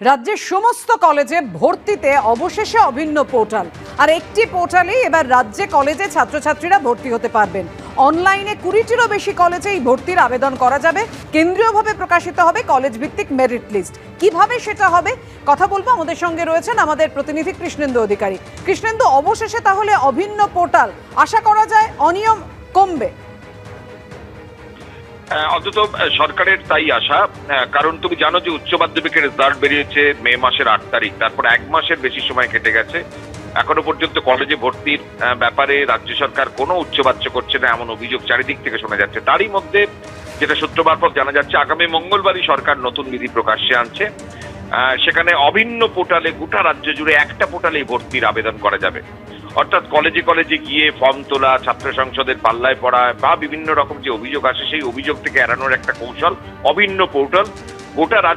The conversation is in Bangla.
রাজ্যের সমস্ত কলেজে ভর্তিতে অবশেষে অভিন্ন পোর্টাল, আর একটি পোর্টালেই এবার রাজ্যে কলেজে ছাত্রছাত্রীরা ভর্তি হতে পারবেন। অনলাইনে 20টিরও বেশি কলেজে এই ভর্তির আবেদন করা যাবে। কেন্দ্রীয়ভাবে প্রকাশিত হবে কলেজ ভিত্তিক মেরিট লিস্ট। কিভাবে সেটা হবে কথা বলবো, আমাদের সঙ্গে রয়েছেন আমাদের প্রতিনিধি কৃষ্ণেন্দু অধিকারী। কৃষ্ণেন্দু, অবশেষে তাহলে অভিন্ন পোর্টাল, আশা করা যায় অনিয়ম কমবে। অন্তত সরকারের তাই আশা, কারণ তুমি জানো যে উচ্চ মাধ্যমিকের রেজাল্ট বেরিয়েছে মে মাসের 8 তারিখ, তারপর 1 মাসের বেশি সময় কেটে গেছে। এখনো পর্যন্ত কলেজে ভর্তির ব্যাপারে রাজ্য সরকার কোনো উচ্চবাচ্য করছে না, এমন অভিযোগ চারিদিক থেকে শোনা যাচ্ছে। তারই মধ্যে যেটা সূত্র মারফত জানা যাচ্ছে, আগামী মঙ্গলবারই সরকার নতুন বিধি প্রকাশ্যে আনছে। সেখানে অভিন্ন পোর্টালে গোটা রাজ্য জুড়ে একটা পোর্টালেই ভর্তির আবেদন করা যাবে। অর্থাৎ কলেজে কলেজে গিয়ে ফর্ম তোলা, ছাত্র সংসদের পাল্লায় পড়া বা বিভিন্ন রকম যে অভিযোগ আসে সেই অভিযোগ থেকে এড়ানোর একটা কৌশল অভিন্ন পোর্টাল। গোটা